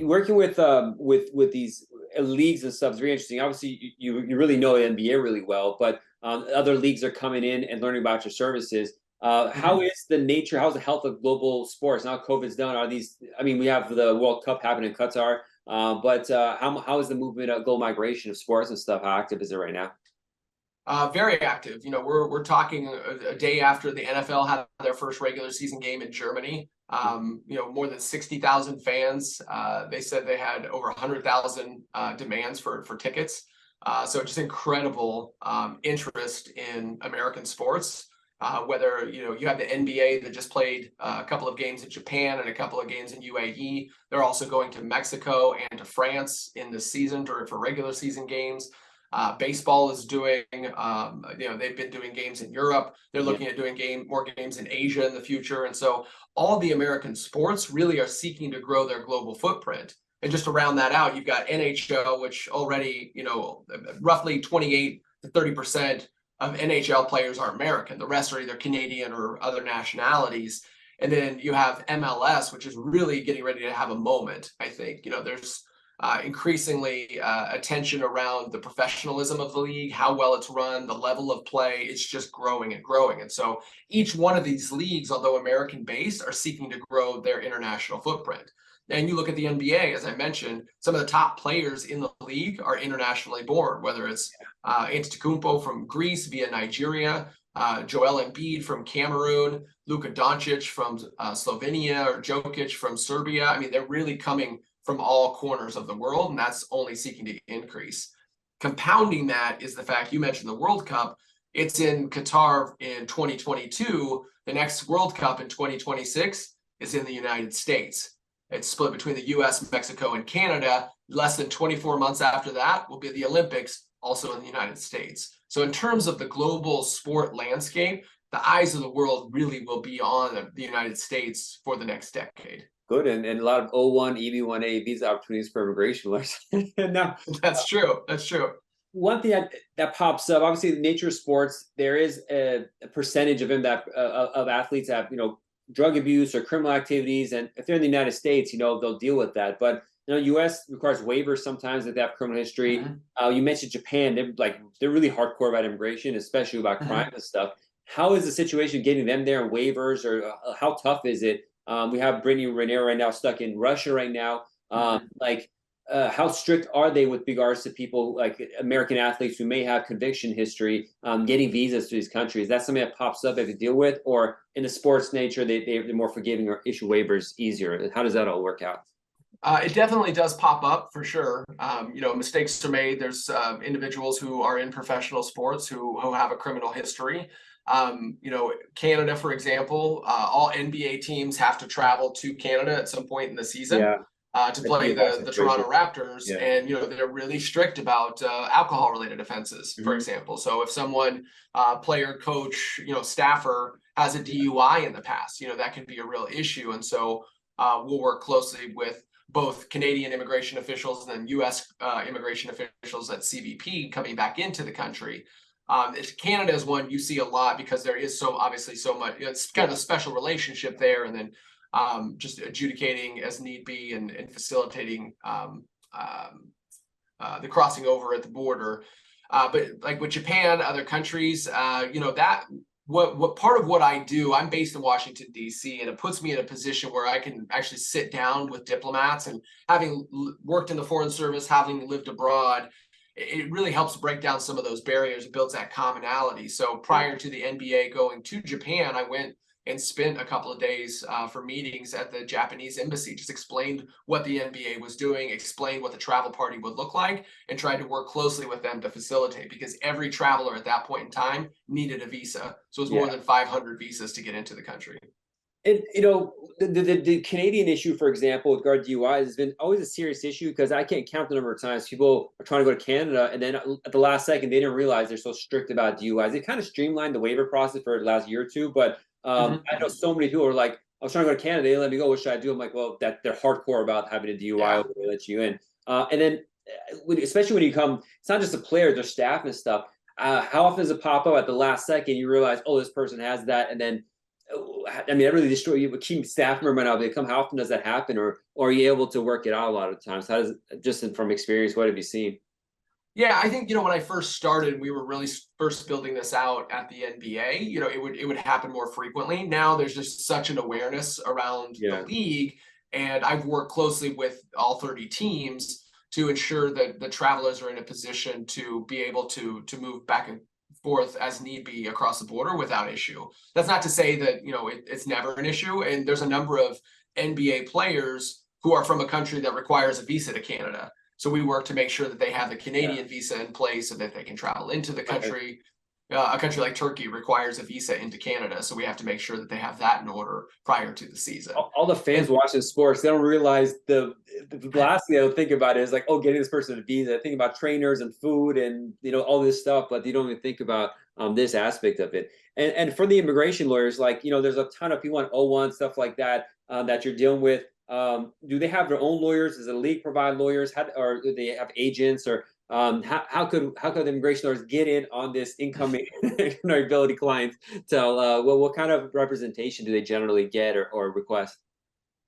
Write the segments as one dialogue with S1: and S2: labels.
S1: working with these leagues and stuff is very interesting. Obviously, you really know the NBA really well, but other leagues are coming in and learning about your services. How
S2: Mhm.
S1: is the nature? How's the health of global sports now? COVID's done. Are these? I mean, we have the World Cup happening in Qatar, but how is the movement of global migration of sports and stuff? How active is it right now?
S2: Very active. We're talking a day after the NFL had their first regular season game in Germany. More than 60,000 fans. They said they had over 100,000 demands for tickets. So just incredible interest in American sports. Whether you have the NBA that just played a couple of games in Japan and a couple of games in UAE. They're also going to Mexico and to France in this season for regular season games. Baseball is doing, they've been doing games in Europe. They're
S1: Yeah,
S2: looking at doing more games in Asia in the future. And so all the American sports really are seeking to grow their global footprint. And just to round that out, you've got NHL, which already, roughly 28 to 30% of NHL players are American. The rest are either Canadian or other nationalities. And then you have MLS, which is really getting ready to have a moment, I think. There's increasingly attention around the professionalism of the league, how well it's run, the level of play. It's just growing and growing. And so each one of these leagues, although American based, are seeking to grow their international footprint. And you look at the NBA, as I mentioned, some of the top players in the league are internationally born, whether it's Antetokounmpo from Greece via Nigeria, Joel Embiid from Cameroon, Luka Doncic from Slovenia, or Jokic from Serbia. I mean, they're really coming from all corners of the world, and that's only seeking to increase. Compounding that is the fact you mentioned the World Cup. It's in Qatar in 2022. The next World Cup in 2026 is in the United States. It's split between the US, Mexico, and Canada. Less than 24 months after that will be the Olympics, also in the United States. So in terms of the global sport landscape, the eyes of the world really will be on the United States for the next decade.
S1: good, and a lot of O1, EB1A visa opportunities for immigration lawyers. Now,
S2: That's true. That's true.
S1: one thing that pops up, obviously, the nature of sports, there is a percentage of them that of athletes have drug abuse or criminal activities, and if they're in the United States, they'll deal with that. But U.S. requires waivers sometimes if they have criminal history. You mentioned Japan; they're really hardcore about immigration, especially about crime and stuff. How is the situation getting them there and waivers, or how tough is it? We have Brittany Renner right now stuck in Russia right now. How strict are they with regards to people like American athletes who may have conviction history getting visas to these countries? Is that something that pops up they have to deal with, or in the sports nature, they're more forgiving or issue waivers easier? How does that all work out?
S2: It definitely does pop up for sure. Mistakes are made. There's individuals who are in professional sports who have a criminal history. Canada, for example, all NBA teams have to travel to Canada at some point in the season
S1: Yeah,
S2: to
S1: that'd be
S2: play
S1: a bad
S2: the
S1: situation.
S2: Toronto Raptors.
S1: Yeah.
S2: And, they're really strict about alcohol-related offenses, for
S1: Hmm.
S2: example. So if someone, player, coach, staffer has a DUI in the past, that can be a real issue. And so we'll work closely with both Canadian immigration officials and then U.S. Immigration officials at CBP coming back into the country. Canada is one you see a lot because there is obviously so much. It's kind of
S1: Yeah.
S2: a special relationship there, and then just adjudicating as need be and facilitating the crossing over at the border. But like with Japan, other countries, that what part of what I do, I'm based in Washington, D.C., and it puts me in a position where I can actually sit down with diplomats, and having worked in the Foreign Service, having lived abroad, it really helps break down some of those barriers. It builds that commonality. So prior to the NBA going to Japan, I went and spent a couple of days for meetings at the Japanese embassy, just explained what the NBA was doing, explained what the travel party would look like, and tried to work closely with them to facilitate, because every traveler at that point in time needed a visa. So it was more
S1: Yeah.
S2: than 500 visas to get into the country.
S1: And the Canadian issue, for example, with guard DUIs has been always a serious issue because I can't count the number of times people are trying to go to Canada and then at the last second they didn't realize they're so strict about DUIs. They kind of streamlined the waiver process for the last year or two, but I know so many people are like, I was trying to go to Canada, they let me go. What should I do? I'm like, well, that they're hardcore about having a DUI
S2: Yeah.
S1: over they let you in. And then, especially when you come, it's not just the players, their staff and stuff. How often does it pop up at the last second? You realize, oh, this person has that, and then I mean, I really destroy you. Keep staff member now. They come. How often does that happen, or are you able to work it out a lot of times? How does it, just from experience? What have you seen?
S2: Yeah, I think, when I first started, we were really first building this out at the NBA, it would happen more frequently. Now there's just such an awareness around the
S1: Yeah.
S2: league, and I've worked closely with all 30 teams to ensure that the travelers are in a position to be able to move back and forth as need be across the border without issue. That's not to say that, it's never an issue, and there's a number of NBA players who are from a country that requires a visa to Canada. So we work to make sure that they have the Canadian visa in place so that they can travel into the
S1: Okay.
S2: country. A country like Turkey requires a visa into Canada, so we have to make sure that they have that in order prior to the season.
S1: All the fans
S2: And
S1: watching sports, they don't realize the last thing they'll think about is like, oh, getting this person a visa. Think about trainers and food and all this stuff, but they don't even think about this aspect of it. And for the immigration lawyers, like there's a ton of people on O1 stuff like that that you're dealing with. Do they have their own lawyers? Does the league provide lawyers? Or do they have agents? Or how could the immigration lawyers get in on this incoming ability clients? Tell what kind of representation do they generally get or request?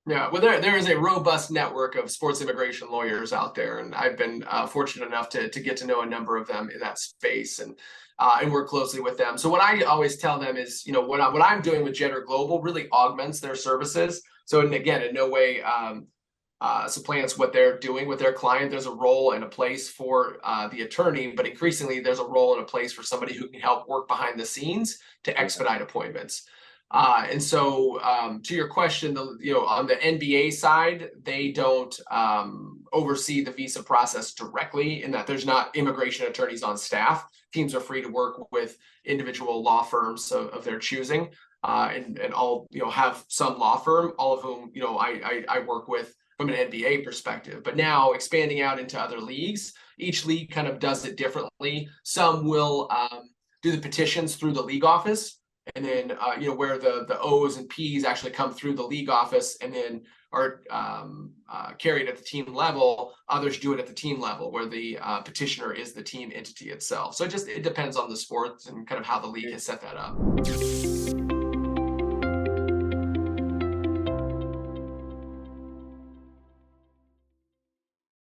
S2: yeah, well, there is a robust network of sports immigration lawyers out there, and I've been fortunate enough to get to know a number of them in that space and work closely with them. So what I always tell them is, what I'm doing with Jetter Global really augments their services. So, and again, in no way supplants what they're doing with their client. There's a role and a place for the attorney, but increasingly there's a role and a place for somebody who can help work behind the scenes to expedite appointments. And so, to your question, on the NBA side, they don't oversee the visa process directly, in that there's not immigration attorneys on staff. Teams are free to work with individual law firms of their choosing, and all have some law firm, all of whom I work with from an NBA perspective. But now expanding out into other leagues, each league kind of does it differently. Some will do the petitions through the league office, and then where the O's and P's actually come through the league office and then are carried at the team level. Others do it at the team level, where the petitioner is the team entity itself. So it depends on the sport and kind of how the league has set that up.